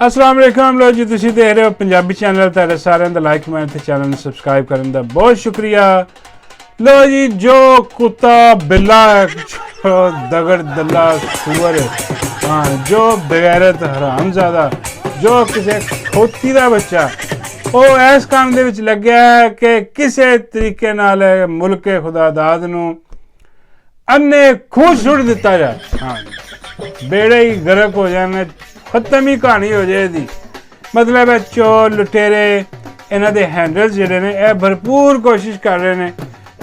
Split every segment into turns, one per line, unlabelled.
अस्सलाम वालेकुम लो जी, तुसीं देख रहे हो पंजाबी चैनल। तुहाडा सारिਆਂ ਦਾ ਲਾਈਕ ਕਮੈਂਟ ਤੇ ਚੈਨਲ ਨੂੰ ਸਬਸਕ੍ਰਾਈਬ ਕਰਨ ਦਾ बहुत शुक्रिया। लो जी, जो कुत्ता बिल्ला दगड़ दल्ला सूअर, हाँ, जो बगैरत हरामजादा, जो किसी खोती का बच्चा ਉਹ ਇਸ ਕੰਮ ਦੇ ਵਿੱਚ ਲੱਗਿਆ ਹੈ ਕਿ ਕਿਸੇ ਤਰੀਕੇ ਨਾਲ ਮੁਲਕ ਖੁਦਾਦਾਦ ਨੂੰ ਅੰਨੇ ਖੂਹ ਸੁੱਟ ਦਿੱਤਾ ਜਾ। ਹਾਂ, ਬੇੜੇ ਹੀ ਗਰਕ ਹੋ ਜਾਣ, ਖਤਮ ਹੀ ਕਹਾਣੀ ਹੋ ਜਾਏ ਇਹਦੀ। ਮਤਲਬ ਹੈ ਚੋਰ ਲੁਟੇਰੇ ਇਹਨਾਂ ਦੇ ਹੈਂਡਲਸ ਜਿਹੜੇ ਨੇ ਇਹ ਭਰਪੂਰ ਕੋਸ਼ਿਸ਼ ਕਰ ਰਹੇ ਨੇ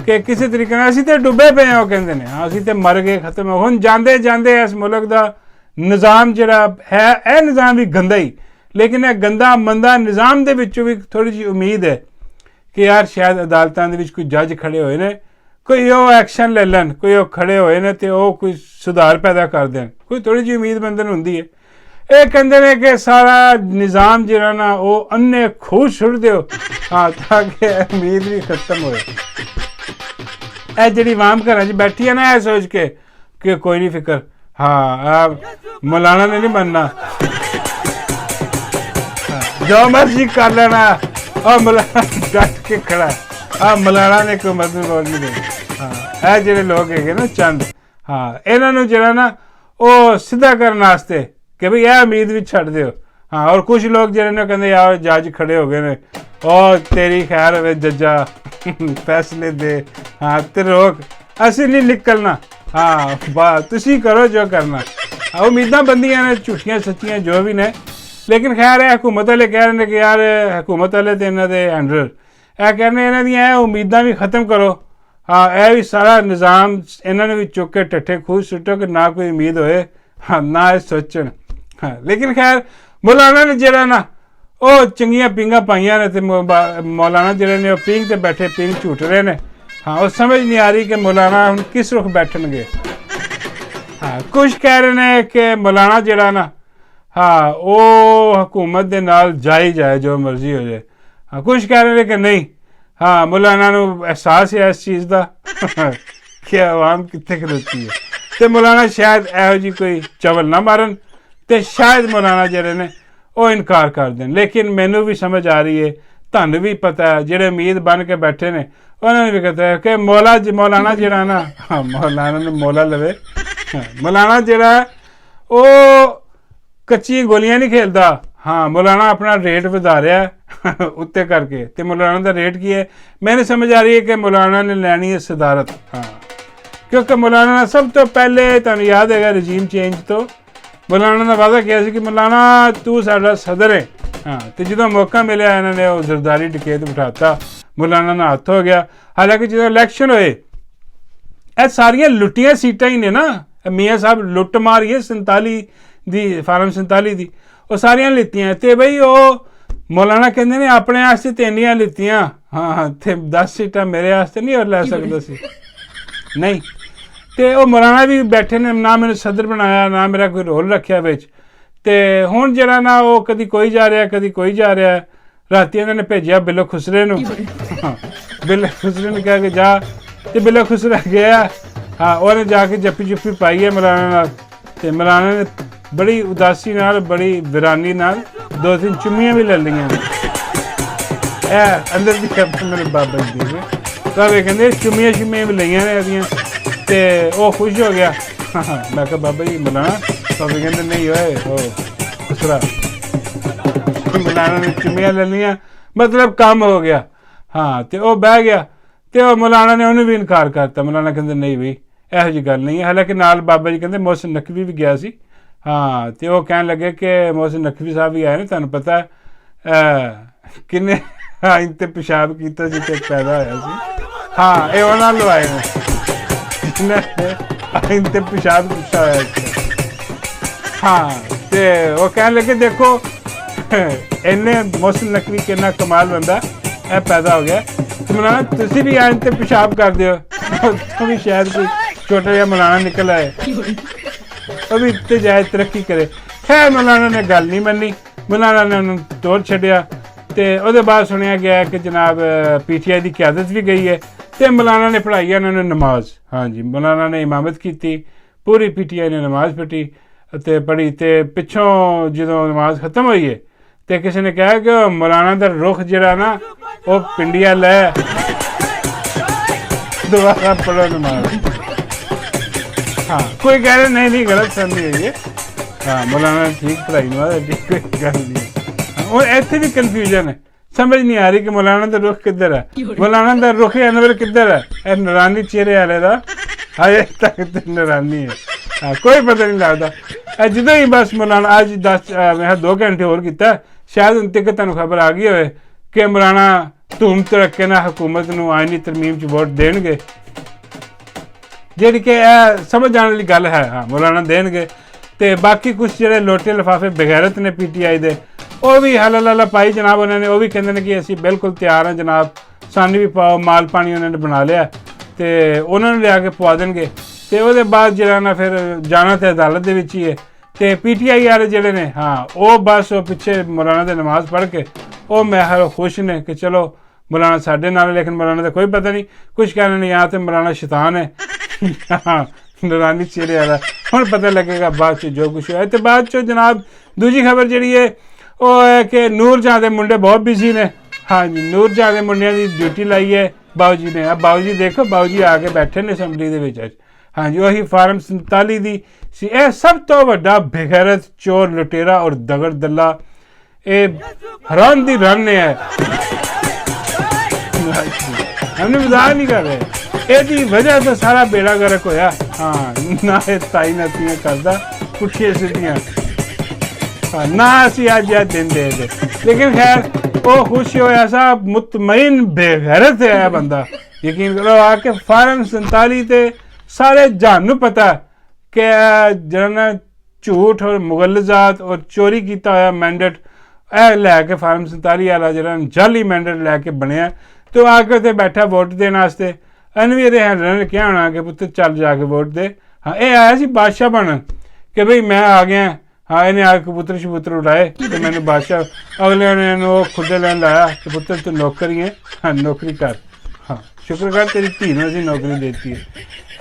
ਕਿ ਕਿਸੇ ਤਰੀਕੇ ਨਾਲ ਅਸੀਂ ਤਾਂ ਡੁੱਬੇ ਪਏ ਹਾਂ। ਉਹ ਕਹਿੰਦੇ ਨੇ ਹਾਂ ਅਸੀਂ ਤਾਂ ਮਰ ਗਏ, ਖਤਮ ਹੋ। ਹੁਣ ਜਾਂਦੇ ਜਾਂਦੇ ਇਸ ਮੁਲਕ ਦਾ ਨਿਜ਼ਾਮ ਜਿਹੜਾ ਹੈ ਇਹ ਨਿਜ਼ਾਮ ਵੀ ਗੰਦਾ ਹੀ, ਲੇਕਿਨ ਇਹ ਗੰਦਾ ਮੰਦਾ ਨਿਜ਼ਾਮ ਦੇ ਵਿੱਚੋਂ ਵੀ ਥੋੜ੍ਹੀ ਜਿਹੀ ਉਮੀਦ ਹੈ ਕਿ ਯਾਰ ਸ਼ਾਇਦ ਅਦਾਲਤਾਂ ਦੇ ਵਿੱਚ ਕੋਈ ਜੱਜ ਖੜੇ ਹੋਏ ਨੇ, ਕੋਈ ਉਹ ਐਕਸ਼ਨ ਲੈ ਲੈਣ, ਕੋਈ ਉਹ ਖੜੇ ਹੋਏ ਨੇ ਅਤੇ ਉਹ ਕੋਈ ਸੁਧਾਰ ਪੈਦਾ ਕਰ ਦੇਣ, ਕੋਈ ਥੋੜ੍ਹੀ ਜਿਹੀ ਉਮੀਦ ਬੰਦੇ ਨੂੰ ਹੁੰਦੀ ਹੈ। ਇਹ ਕਹਿੰਦੇ ਨੇ ਕਿ ਸਾਰਾ ਨਿਜ਼ਾਮ ਜਿਹੜਾ ਨਾ ਉਹ ਅੰਨੇ ਖੂਹ ਸੁੱਟ ਦਿਓ, ਹਾਂ, ਤਾਂ ਕਿ ਉਮੀਦ ਵੀ ਖਤਮ ਹੋਏ। ਇਹ ਜਿਹੜੀ ਆਵਾਮ ਘਰਾਂ 'ਚ ਬੈਠੀ ਹੈ ਨਾ, ਇਹ ਸੋਚ ਕੇ ਕਿ ਕੋਈ ਨਹੀਂ ਫਿਕਰ, ਹਾਂ ਮੌਲਾਨਾ ਨੇ ਨਹੀਂ ਬਣਨਾ, जो मर्जी कर लेना, और मौलाना डट के खड़ा, मौलाना ने कोई मदद नहीं देनी। हाँ, ये जो लोग है ना चंद, हाँ, इन्होंने जरा ना वो सीधा करने वास्ते कि भाई यह उम्मीद भी छड़ दो। हाँ, और कुछ लोग जो ने कहते यार जज खड़े हो गए ने, और तेरी खैर हो जजा फैसले दे, हाँ, ते रोक, असी नहीं निकलना, हाँ, तुसी करो जो करना। हाँ, उम्मीदा बंदियां ने झूठियां सच्चियां जो भी ने, लेकिन खैर है हुकूमत वाले कह रहे हैं कि यार हुकूमत वाले तो इन्हों के हैंडल यह कहने इन्हों दी उम्मीदा भी खत्म करो। हाँ, यह भी सारा निज़ाम इन्होंने भी चुक के टट्ठे खूह सुटो कि ना कोई उम्मीद होए, हाँ, ना सोचन। हाँ, लेकिन खैर मौलाना ने जरा ना वो चंगियां पींगा पाइया ने, तो मौलाना जरे ने पींग ते बैठे पींग झूट रहे हैं। हाँ, वो समझ नहीं आ रही कि मौलाना हम किस रुख बैठनगे। हाँ, कुछ कह रहे हैं कि मौलाना जरा ना, हाँ, वो हुकूमत के नाल जाई जाए जो मर्जी हो जाए। हाँ, कुछ कह रहे हैं कि नहीं, हाँ, मौलाना नूं एहसास है इस चीज़ का कि आवाम कित्थे खलोती है, तो मौलाना शायद इहो जी कोई चवल ना मारन, तो शायद मौलाना जिहड़े ने वो इनकार कर दें। लेकिन मैनू भी समझ आ रही है, तुहानूं भी पता है, जिहड़े उम्मीद बन के बैठे ने उन्होंने भी कहता है कि मौलाना जिहड़ा ना, हाँ, मौलाना ने मौला लवे। हाँ, मौलाना जिहड़ा वो कच्ची गोलियां नहीं खेलता। हाँ, मौलाना अपना रेट वधा रहा है उत्ते करके, तो मौलाना का रेट की है मैंने समझ आ रही है कि मौलाना ने लैनी है सदारत। हाँ, क्योंकि मौलाना ने सब तो पहले तुहानूं याद है रजीम चेंज तो मौलाना ने वादा किया कि मौलाना तू साडा सदर है। हाँ, तो जो मौका मिले इन्होंने वो जरदारी डकैत बिठाता, मौलाना ना हत्थ हो गया। हालांकि जो इलैक्शन होए ये सारियां लुटियां सीटां ही ने ना, मियाँ साहब लुट मारी है 47 दी फार्म 47 दी, वो सारियां लित्तियां, तो बई वो मौलाना कहते ने अपने आस्ते तो इन्नियां लित्तियां, हाँ, तो 10 सीटां मेरे आस्ते नहीं और लै सकदा सी, नहीं। तो वो मौलाना भी बैठे ने, ना मैंने सदर बनाया, ना मेरा कोई रोल रखा बिच। तो हुण जरा ना वो कदी कोई जा रहा कदी कोई जा रहा। राती इन्होंने भेजिया बिल्लो खुसरे नूं, हाँ, बिल्लो खुसरे ने कहा कि जा, तो बिल्लो खुसरा गया। हाँ, उन्हें जाके जप्पी जुप्पी पाई है मौलाना नाल, ते मौलाना ने बड़ी उदासी नाल, बड़ी वीरानी नाल 2-3 चुम्मियां भी ले लियां। अंदर की खबर मेरे बाबा जी दी तो वे कहते चुम्मियां भी लियां ने ओहदियां, ते वो खुश हो गया। मैं कहा बाबा जी मौलाना, तो वे कहते नहीं होए ओ खुसरा, मौलाना ने चुम्मियां ले लियां, मतलब काम हो गया। हाँ, तो वह बह गया, तो मौलाना ने उन्हें भी इनकार करता। मौलाना कहते नहीं बई ਇਹੋ ਜਿਹੀ ਗੱਲ नहीं है। हालांकि नाल बाबा जी कहते मोहसिन नकवी भी गया सी। हाँ, तो वो कहन लगे कि मोहसिन नकवी साहब भी आए ने, तुहानूं पता किन्ने आइन ते पेशाब कीता सी ते पैदा होया सी। हाँ, ये उन्हां नाल आए ने जिन्हां आइन ते पेशाब कीता होया सी। हाँ, तो वो कहन लगे देखो इन्ने मोहसिन नकवी किन्ना कमाल बंदा है पैदा हो गया, तो मौलाना तुसीं भी आइन ते पेशाब कर दिओ, तो भी शायद कोई छोटा जहा मौलाना निकल आए, वो भी इतने जाए तरक्की करे। खैर मौलाना ने गल नहीं मनी, मौलाना ने उन्होंने तोड़ छड्डिया। तो उसदे बाद सुनिया गया कि जनाब PTI की क्यादत भी गई है, तो मौलाना ने पढ़ाई उन्होंने नमाज। हाँ जी, मौलाना ने इमामत की, पूरी PTI ने नमाज पढ़ी। ਤੇ ਪੜ੍ਹੀ ਤੇ ਪਿੱਛੋਂ ਜਦੋਂ ਨਮਾਜ਼ ਖਤਮ ਹੋਈ ਹੈ ਤੇ ਕਿਸੇ ਨੇ ਕਿਹਾ ਕਿ ਮੌਲਾਨਾ ਦਾ ਰੁਖ ਜਿਹੜਾ ਨਾ ਉਹ ਪਿੰਡੀਆ ਲੈ दोबारा पढ़ो नमाज। हाँ कोई कह रहे नहीं गलत फहमी है ये। हाँ मौलाना ठीक पढ़ाई नमाज कोई गल नहीं। और इतने भी कन्फ्यूजन है, समझ नहीं आ रही कि मौलाना का रुख किधर है, मौलाना का रुख अनवर किधर है। यह नरानी चेहरे वाले का अजे तक तो नरानी है। हाँ कोई पता नहीं लगता। जो ही बस मौलाना अज 2 घंटे होर किया शायद उन तक तुहानूं खबर आ गई हो कि मौलाना धूम धड़के नाल हुकूमत नूं आईनी तरमीम च वोट देणगे, जिहड़ी कि समझ आने वाली गल है। हाँ मौलाना देणगे ते बाकी कुछ जिहड़े लोटे लिफाफे बगैरत ने PTI दे वो भी हला पाई जनाब। उन्होंने वो भी कहते हैं कि असीं बिल्कुल तैयार हैं जनाब, सानू भी पाओ। माल पानी उन्होंने बना लिया तो उन्होंने लिया के पवा देंगे। तो वो बाद जिहड़ा ना फिर जाना तो अदालत दे विच ही है। तो PTI वाले जिहड़े ने हाँ वो बस वो पिछे मौलाना की नमाज पढ़ के वो मैं खुश ने कि चलो मौलाना साढ़े नाल, लेकिन मौलाना का कोई पता नहीं। कुछ कहने नहीं या तो मौलाना शैतान है हाँ नूरानी चेहरे वाला। हुण पता लगेगा बाद च जो कुछ होया। तो बाद चो जनाब दूजी खबर जिहड़ी है वो है कि नूर जहाँ के मुंडे बहुत बिजी ने। हाँ जी नूर जहाँ के मुंडिया की ड्यूटी लाई है बाबू जी ने। अब बाबू जी देखो बाबू जी आके बैठे ने असैंबली दे विच। हाँ जी वही फार्म 47 दी सी। यह सब तो वड्डा बेगैरत चोर लुटेरा और दगड़ दल्ला ये हरान दी रन है। हमने मजाक नहीं कर रहे, एदी वजह तो सारा बेड़ा गर्क होया। हाँ ना ताई नातियां करदा पुठिया सीधियां। हाँ ना असी अज दिन दे दे, लेकिन खैर वो खुश होया सा मुतमईन बेगैरत है बंदा। यकीन करो आके फार्म 47 ते सारे जहान नूं पता कि जिन्होंने झूठ और मुगलजात और चोरी किया होया मैंडेट लैके फार्म 47 वाला जो जाली मैंडेट लैके बनया तो आके उत्थे बैठा वोट देने वास्ते। इन्हें भी हैंडलर ने क्या होना कि पुत्तर चल जाके वोट दे। हाँ ये आया सी बादशाह बनन कि भाई मैं आ गया। हाँ इन्हें आके कबूतर शबूतर उड़ाए तो मैंने बादशाह अगले ने वो खुदे लैन लाया कि पुत्तर तू नौकरी है। हाँ नौकरी कर। हाँ शुक्र कर तेरी धी ने असीं नौकरी देती है।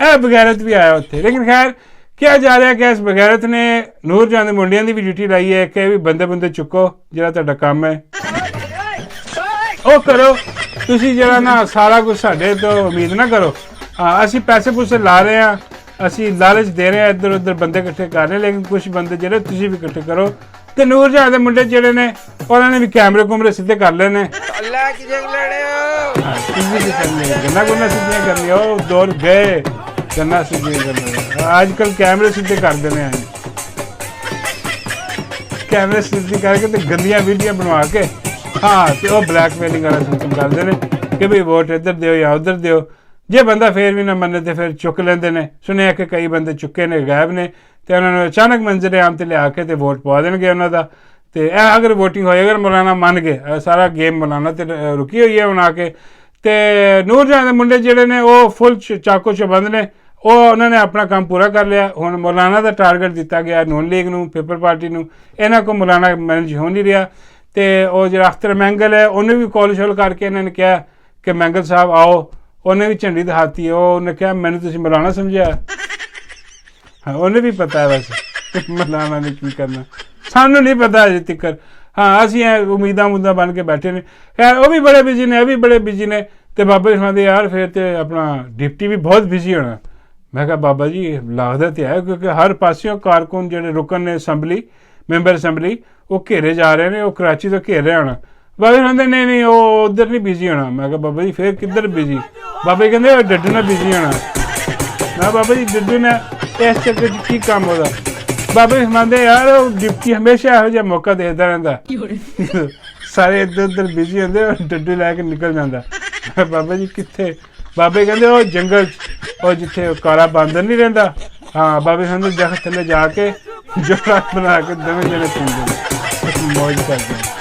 यह बगैरत भी आया उत्थे। लेकिन खैर क्या जा रहा है कि इस बगैरत ने नूर जहाँ के मुंडिया की भी ड्यूटी लाई है कि भी बंदे बंदे चुको जिहड़ा तुहाडा काम है वो करो। तुसीं जिहड़ा ना सारा कुछ साडे तो उम्मीद ना करो। हाँ असीं पैसे पूसे ला रहे हैं, असीं लालच दे रहे हैं, इधर उधर बंदे इकट्ठे कर रहे हैं, लेकिन कुछ बंदे जिहड़े तुसीं भी इकट्ठे करो। तो नूर जहाँ के मुंडे जिहड़े ने उन्होंने भी कैमरे कुमरे सीधे कर लेने। गन्ना गुन्ना सीधियां करनियां वो दौर गए गन्ना सीधियां करने। आजकल कैमरे सीधे कर देने हैं, कैमरे सीधे करके तो गंदियां वीडियो बनवा के हाँ तो वह ब्लैकमेलिंग वाला सिस्टम कर देने कि भाई वोट इधर दिओ या उधर दिओ। जे बंदा फिर भी ना मन्ने तो फिर चुक लेंदे ने। सुनिया कि कई बंदे चुके ने गायब ने तो उन्होंने अचानक मंजरे आम ते लिया के तो वोट पवा देंगे उन्हों का। तो अगर वोटिंग होए अगर मौलाना मान गए सारा गेम मौलाना तो रुकी हुई है हूँ आके। तो नूर जहाँ के मुंडे जिहड़े ने वो फुल चाको चबंद ने वो उन्होंने अपना काम पूरा कर लिया। हुण मौलाना का टारगेट दिता गया नून लीग नूं पीपल पार्टी नूं। इन्हां को मौलाना मैनेज हो नहीं रहा। तो वो जो अख्तर मैंगल है उन्हें भी कॉल शॉल करके इन्होंने कहा कि मैंगल साहब आओ। उन्हें भी झंडी दिखाती है। उन्हें कहा मैंने तुसीं मौलाना समझा। हाँ उन्हें भी पता है वैसे मौलाना ने की करना, सानू नहीं पता अजे तक। हाँ असीं उम्मीदां उम्मीदां बन के बैठे ने। खैर वो भी बड़े बिजी ने, ये भी बड़े बिजी ने। तो बाबा जी सुनाते यार फिर तो अपना डिप्टी भी बहुत बिजी होना। मैं कहा बाबा जी लगदा तो है क्योंकि हर पासियों कारकुन जिहड़े रुकन ने असैंबली मैंबर असैंबली वो घेरे जा रहे हैं, वो कराची तो घेर रहे होना। बाबा जी कहते नहीं वो उधर नहीं बिजी होना। मैं कहा बाबा जी फिर किधर बिजी? बाबा जी कहते डड्डू ने बिजी होना। मैं बाबा जी डड्डू ने इस चक्कर च की काम होगा? बाबा जी सुनाते यार वो डिप्टी हमेशा यहो जिहा मौका देता रहता सारे इधर उधर बिजी होंगे और डड्डू लैके निकल जाता। बाबा जी कित्थे? बाबे कहते वो जंगल और जिथे काला बांदर नहीं रहिंदा। हाँ बाबे कहते दरख्त थल्ले जाके जोड़ा बना के दोवें जने पींदे मौज करते हैं।